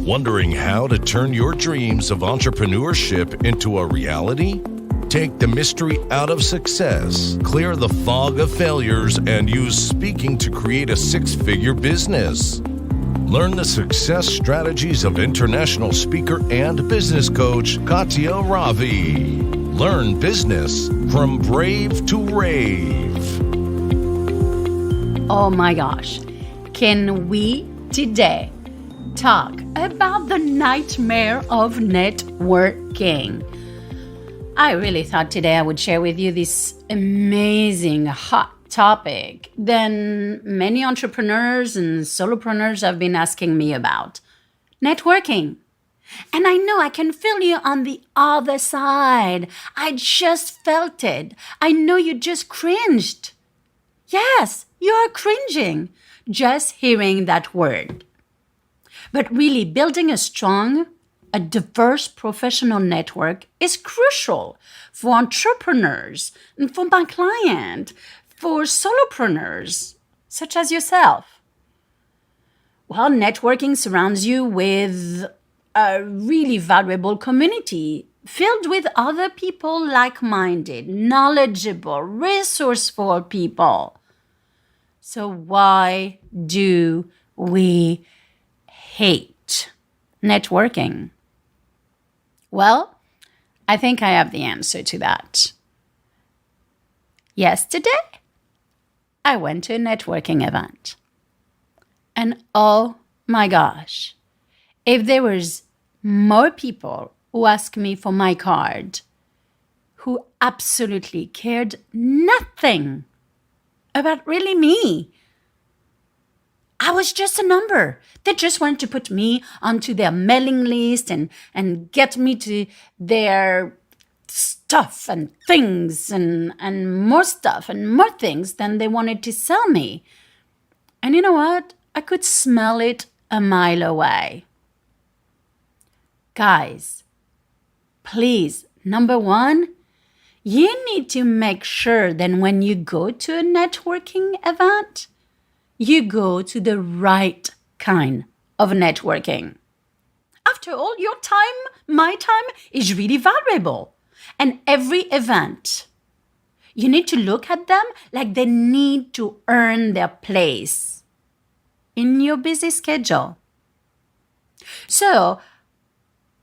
Wondering how to turn your dreams of entrepreneurship into a reality? Take the mystery out of success, clear the fog of failures, and use speaking to create a six-figure business. Learn the success strategies of international speaker and business coach Katya Ravi. Learn business from brave to rave. Oh my gosh, can we today talk about the nightmare of networking? I really thought today I would share with you this amazing hot topic that many entrepreneurs and solopreneurs have been asking me about. Networking. And I know I can feel you on the other side. I just felt it. I know you just cringed. Yes, you are cringing just hearing that word. But really, building a strong, a diverse professional network is crucial for entrepreneurs and for my client, for solopreneurs such as yourself. Well, networking surrounds you with a really valuable community filled with other people like-minded, knowledgeable, resourceful people. So why do we hate networking? Well, I think I have the answer to that. Yesterday, I went to a networking event. And oh my gosh, if there was more people who asked me for my card, who absolutely cared nothing about really me. I was just a number. They just wanted to put me onto their mailing list and get me to their stuff and things and more stuff and more things than they wanted to sell me. And you know what? I could smell it a mile away. Guys, please, number one, you need to make sure that when you go to a networking event, you go to the right kind of networking. After all, your time, my time, is really valuable. And every event, you need to look at them like they need to earn their place in your busy schedule. So,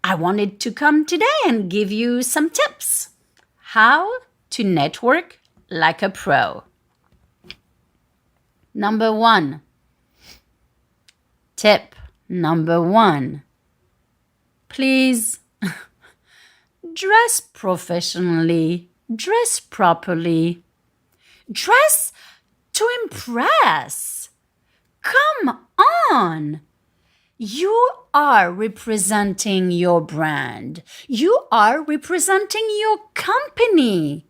I wanted to come today and give you some tips. How to network like a pro. Number one. Tip number one. Please dress professionally. Dress properly. Dress to impress. Come on. You are representing your brand. You are representing your company.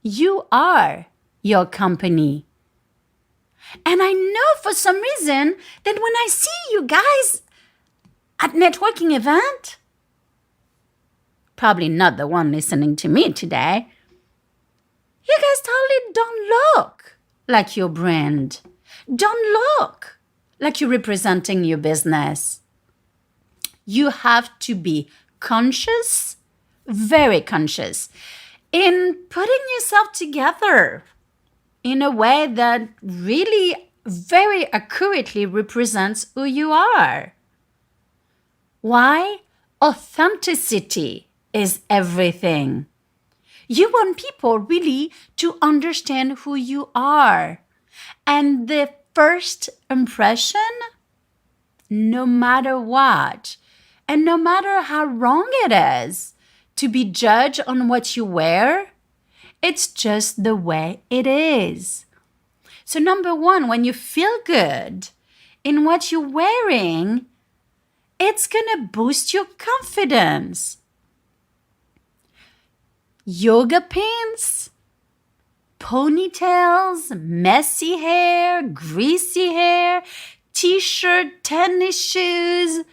You are your company. And I know for some reason that when I see you guys at networking event, probably not the one listening to me today, you guys totally don't look like your brand. Don't look like you're representing your business. You have to be conscious, very conscious, in putting yourself together in a way that really very accurately represents who you are. Why? Authenticity is everything. You want people really to understand who you are. And the first impression, no matter what, and no matter how wrong it is to be judged on what you wear, it's just the way it is. So number one, when you feel good in what you're wearing, it's gonna boost your confidence. Yoga pants, ponytails, messy hair, greasy hair, t-shirt, tennis shoes.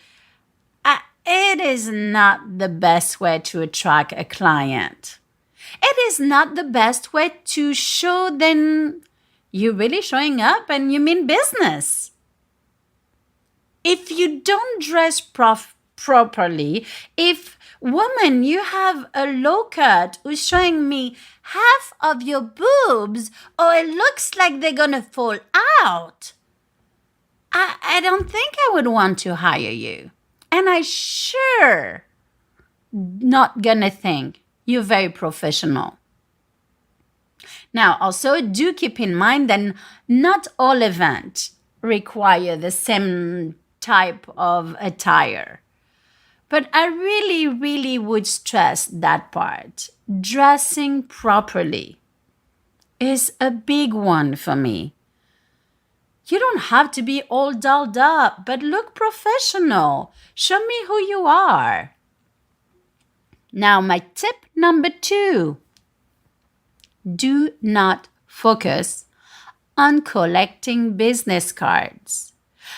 It is not the best way to attract a client. It is not the best way to show them you're really showing up and you mean business. if you don't dress properly, if woman, you have a low cut who's showing me half of your boobs, or it looks like they're gonna fall out, I don't think I would want to hire you. And I sure not gonna think you're very professional. Now, also do keep in mind that not all events require the same type of attire. But I really, really would stress that part. Dressing properly is a big one for me. You don't have to be all dolled up, but look professional. Show me who you are. Now, my tip number 2. Do not focus on collecting business cards.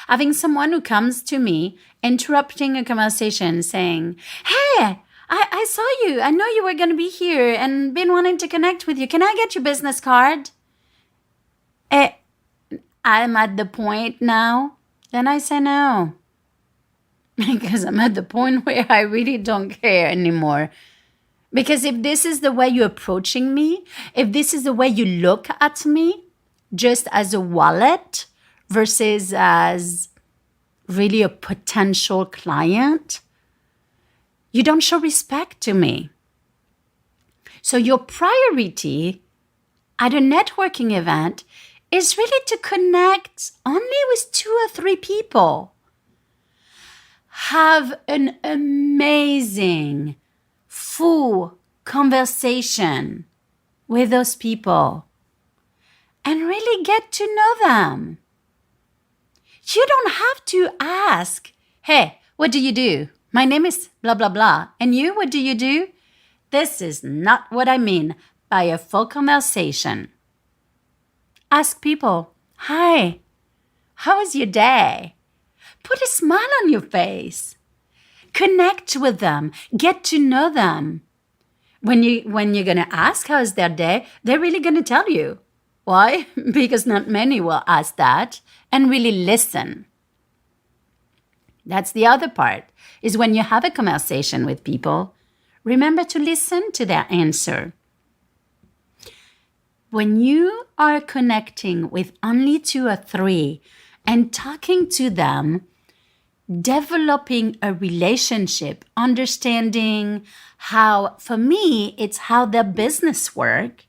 Having someone who comes to me, interrupting a conversation, saying, "Hey, I saw you. I know you were going to be here and been wanting to connect with you. Can I get your business card?" I'm at the point now, then I say no. Because I'm at the point where I really don't care anymore. Because if this is the way you're approaching me, if this is the way you look at me, just as a wallet versus as really a potential client, you don't show respect to me. So your priority at a networking event is really to connect only with 2 or 3 people. Have an amazing, full conversation with those people and really get to know them. You don't have to ask, "Hey, what do you do? My name is blah, blah, blah. And you, what do you do?" This is not what I mean by a full conversation. Ask people, "Hi, how was your day?" Put a smile on your face. Connect with them. Get to know them. When you're going to ask how is their day, they're really going to tell you. Why? Because not many will ask that and really listen. That's the other part, is when you have a conversation with people, remember to listen to their answer. When you are connecting with only 2 or 3 and talking to them, developing a relationship, understanding how, for me, it's how their business work,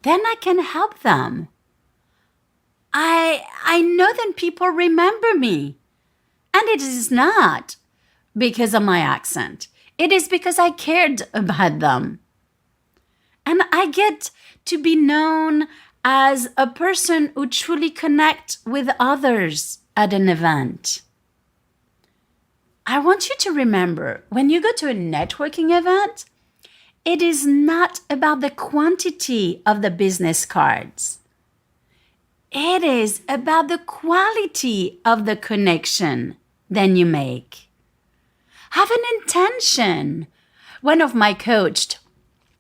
then I can help them. I know that people remember me. And it is not because of my accent. It is because I cared about them. And I get to be known as a person who truly connects with others at an event. I want you to remember, when you go to a networking event, it is not about the quantity of the business cards. It is about the quality of the connection that you make. Have an intention. One of my coaches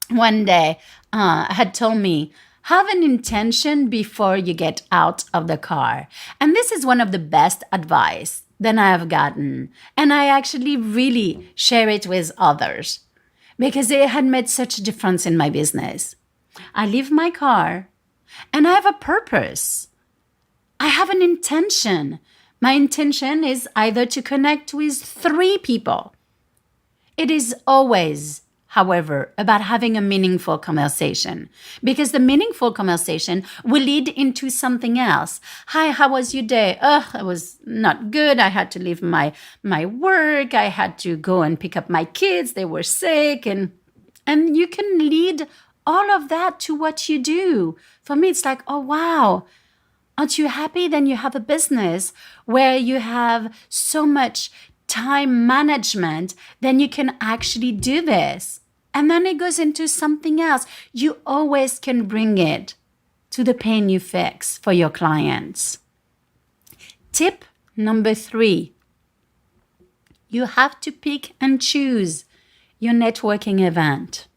one day had told me, have an intention before you get out of the car. And this is one of the best advice that I have gotten. And I actually really share it with others because it had made such a difference in my business. I leave my car and I have a purpose. I have an intention. My intention is either to connect with 3 people. It is always, however, about having a meaningful conversation, because the meaningful conversation will lead into something else. "Hi, how was your day?" It was not good. I had to leave my work. I had to go and pick up my kids. They were sick. And you can lead all of that to what you do. For me, it's like, oh, wow. Aren't you happy? Then you have a business where you have so much time management, then you can actually do this. And then it goes into something else. You always can bring it to the pain you fix for your clients. Tip number 3. You have to pick and choose your networking event.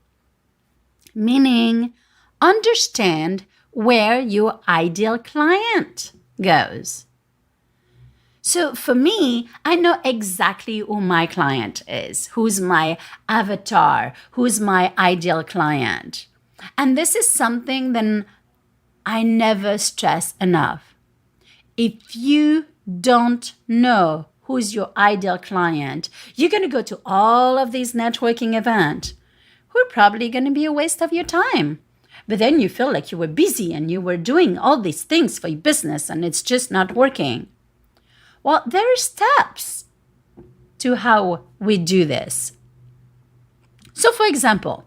Meaning, understand where your ideal client goes. So for me, I know exactly who my client is, who's my avatar, who's my ideal client. And this is something that I never stress enough. If you don't know who's your ideal client, you're going to go to all of these networking events who are probably going to be a waste of your time. But then you feel like you were busy and you were doing all these things for your business and it's just not working. Well, there are steps to how we do this. So, for example,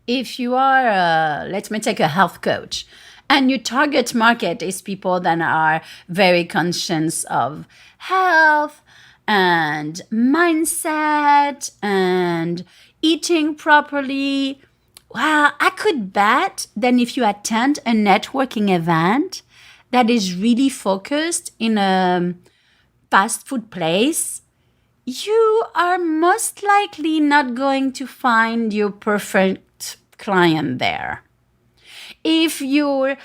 if you are, let me take a health coach, and your target market is people that are very conscious of health and mindset and eating properly, well, I could bet that if you attend a networking event that is really focused in a fast food place, you are most likely not going to find your perfect client there. If you're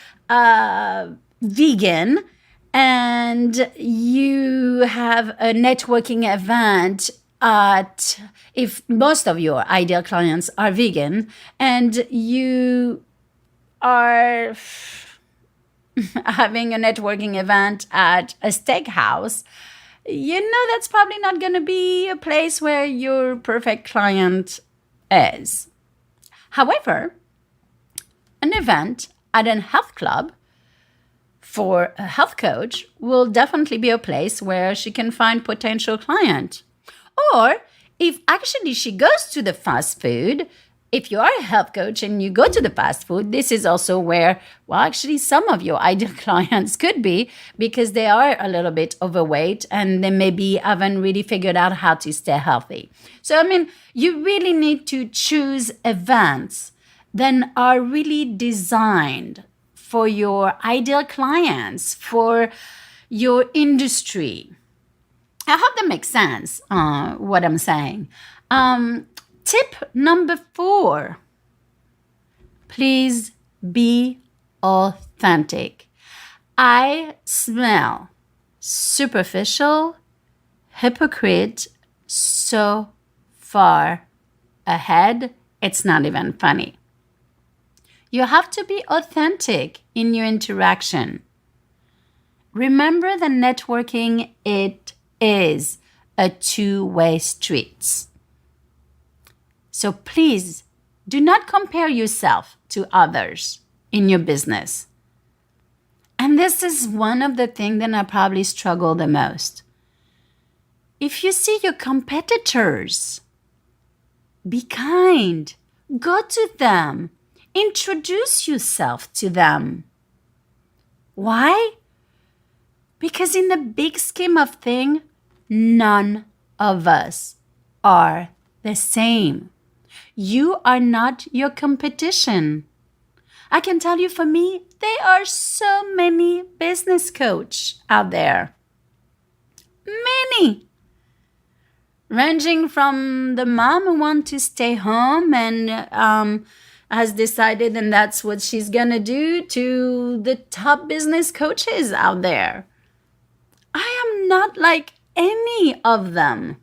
vegan and you have a networking event if most of your ideal clients are vegan and you are having a networking event at a steakhouse, that's probably not going to be a place where your perfect client is. However, an event at a health club for a health coach will definitely be a place where she can find potential client. Or if actually she goes to the fast food, if you are a health coach and you go to the fast food, this is also where, well, actually some of your ideal clients could be because they are a little bit overweight and they maybe haven't really figured out how to stay healthy. So, you really need to choose events that are really designed for your ideal clients, for your industry. I hope that makes sense, what I'm saying. Tip number 4, please be authentic. I smell superficial, hypocrite so far ahead, it's not even funny. You have to be authentic in your interaction. Remember that networking, it is a two-way street. So please do not compare yourself to others in your business. And this is one of the things that I probably struggle the most. If you see your competitors, be kind. Go to them. Introduce yourself to them. Why? Because in the big scheme of things, none of us are the same. You are not your competition. I can tell you, for me, there are so many business coaches out there. Many. Ranging from the mom who wants to stay home and has decided and that's what she's going to do, to the top business coaches out there. I am not like any of them.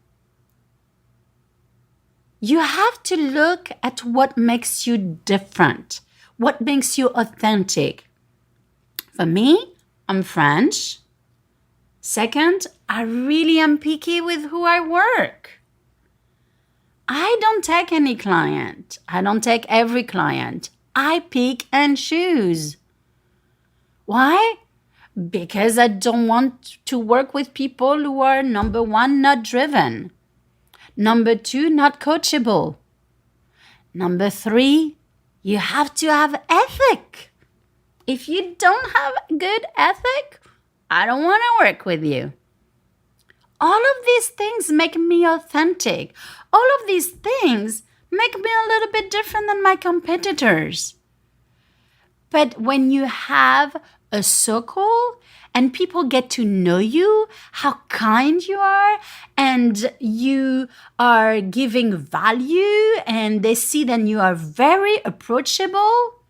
You have to look at what makes you different, what makes you authentic. For me, I'm French. Second, I really am picky with who I work. I don't take any client. I don't take every client. I pick and choose. Why? Because I don't want to work with people who are, number 1, not driven. Number 2, not coachable. Number 3, you have to have ethic. If you don't have good ethic, I don't want to work with you. All of these things make me authentic. All of these things make me a little bit different than my competitors. But when you have a circle and people get to know you, how kind you are, and you are giving value, and they see that you are very approachable,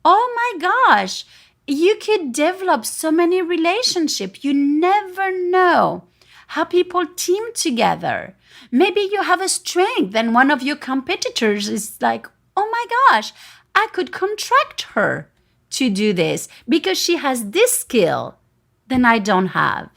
oh my gosh, you could develop so many relationships. You never know how people team together. Maybe you have a strength and one of your competitors is like, oh my gosh, I could contract her to do this because she has this skill that I don't have.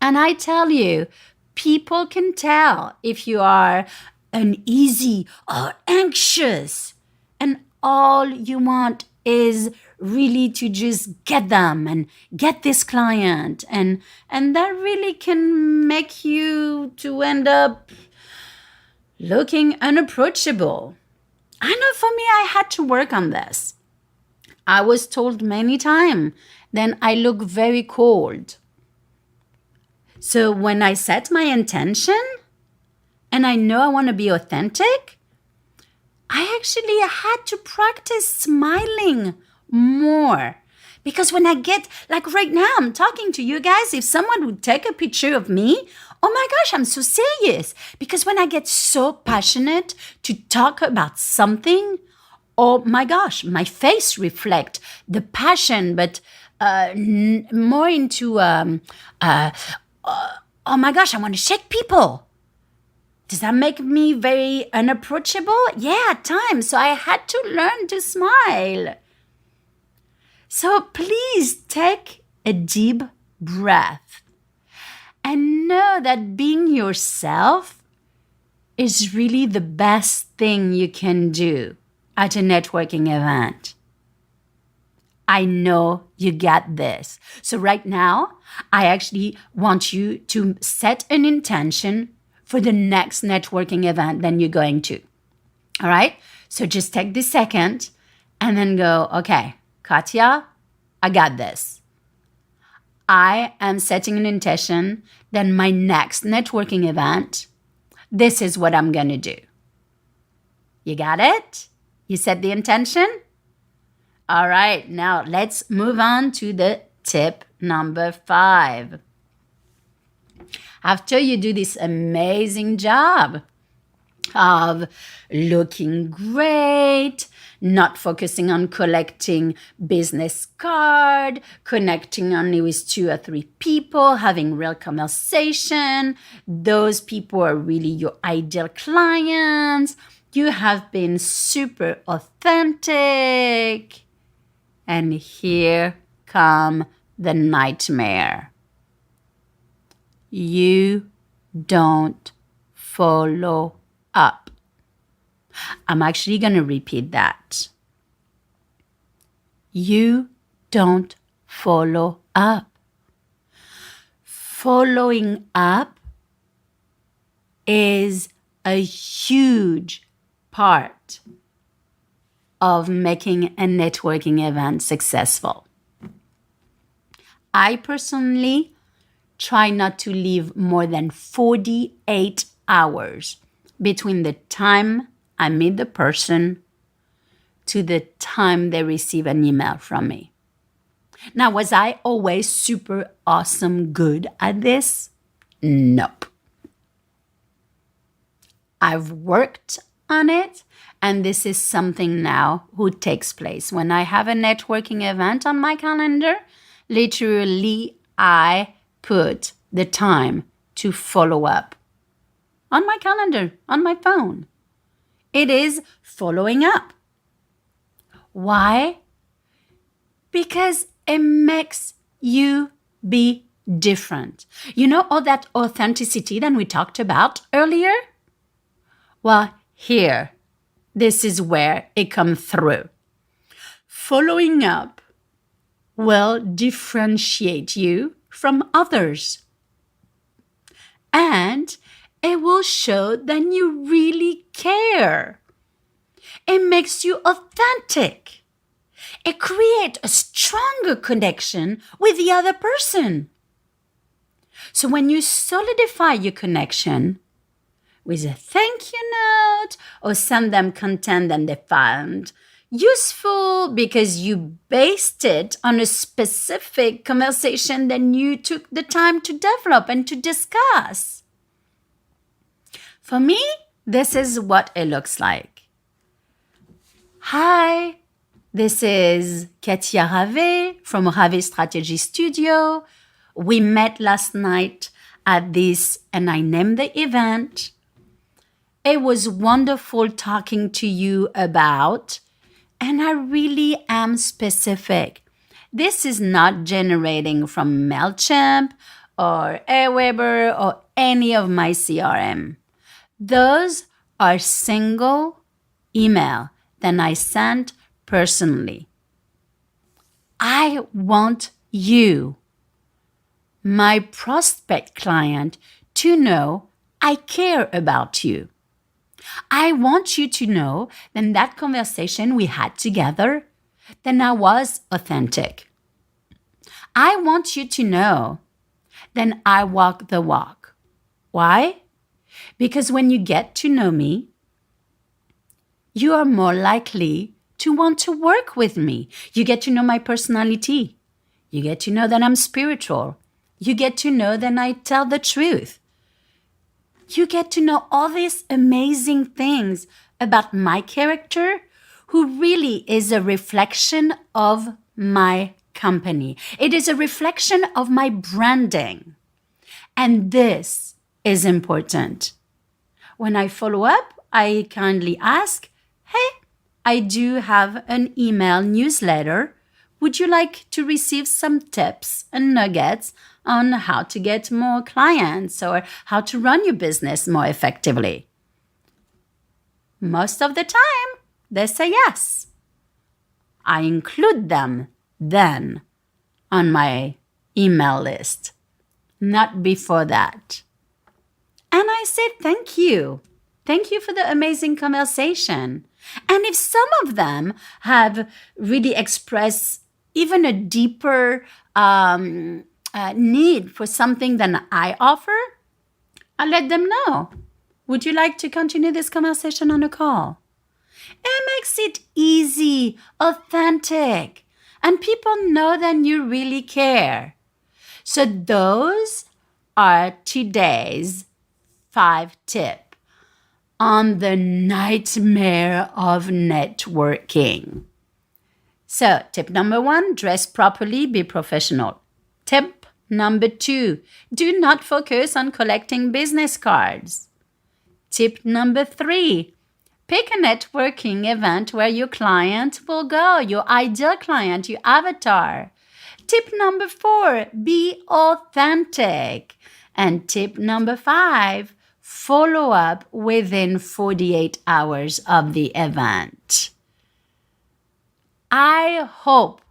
And I tell you, people can tell if you are uneasy or anxious, and all you want is really to just get them and get this client, and that really can make you to end up looking unapproachable. I know for me, I had to work on this. I was told many times then I look very cold. So when I set my intention and I know I want to be authentic, I actually had to practice smiling more. Because when I get, like right now, I'm talking to you guys, if someone would take a picture of me, oh my gosh, I'm so serious. Because when I get so passionate to talk about something, oh my gosh, my face reflects the passion, but more into, oh my gosh, I want to shake people. Does that make me very unapproachable? Yeah, at times. So I had to learn to smile. So please take a deep breath and know that being yourself is really the best thing you can do at a networking event. I know you get this. So right now, I actually want you to set an intention for the next networking event that you're going to. All right? So just take this second and then go, okay, Katya, I got this. I am setting an intention that my next networking event, this is what I'm going to do. You got it? You set the intention? All right, now let's move on to the tip number 5. After you do this amazing job of looking great, not focusing on collecting business card, connecting only with 2 or 3 people, having real conversation, those people are really your ideal clients, you have been super authentic. And here come the nightmare. You don't follow up. I'm actually going to repeat that. You don't follow up. Following up is a huge part of making a networking event successful. I personally try not to leave more than 48 hours between the time I meet the person to the time they receive an email from me. Now, was I always super awesome good at this? Nope. I've worked on it, and this is something now who takes place. When I have a networking event on my calendar, literally I put the time to follow up on my calendar, on my phone. It is following up. Why? Because it makes you be different. You know all that authenticity that we talked about earlier? Well, here, this is where it comes through. Following up will differentiate you from others. And it will show that you really care. It makes you authentic. It creates a stronger connection with the other person. So when you solidify your connection with a thank you note or send them content that they found useful because you based it on a specific conversation that you took the time to develop and to discuss. For me, this is what it looks like. Hi, This is Katia Rave from Rave Strategy Studio. We met last night at this, and I named the event. It was wonderful talking to you about, and I really am specific. This is not generating from MailChimp or Aweber or any of my CRM. Those are single email that I sent personally. I want you, my prospect client, to know I care about you. I want you to know that conversation we had together, that I was authentic. I want you to know that I walk the walk. Why? Because when you get to know me, you are more likely to want to work with me. You get to know my personality. You get to know that I'm spiritual. You get to know that I tell the truth. You get to know all these amazing things about my character, who really is a reflection of my company. It is a reflection of my branding. And this is important. When I follow up, I kindly ask, hey, I do have an email newsletter. Would you like to receive some tips and nuggets on how to get more clients or how to run your business more effectively? Most of the time, they say yes. I include them then on my email list, not before that. And I say thank you. Thank you for the amazing conversation. And if some of them have really expressed even a deeper need for something than I offer, I let them know. Would you like to continue this conversation on a call? It makes it easy, authentic, and people know that you really care. So those are today's 5 tips on the nightmare of networking. So, tip number 1, dress properly, be professional. Tip number 2, do not focus on collecting business cards. Tip number 3, pick a networking event where your client will go, your ideal client, your avatar. Tip number 4, be authentic. And tip number 5, follow up within 48 hours of the event. I hope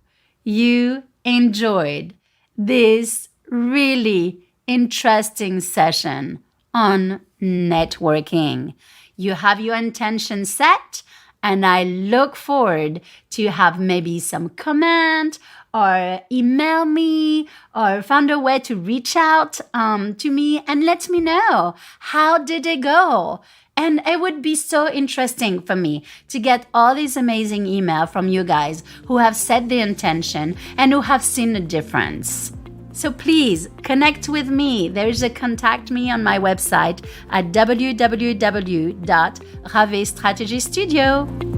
you enjoyed this really interesting session on networking. You have your intention set, and I look forward to have maybe some comment or email me or find a way to reach out to me and let me know, how did it go? And it would be so interesting for me to get all these amazing emails from you guys who have set the intention and who have seen a difference. So please connect with me. There's a contact me on my website at www.ravestrategystudio.com.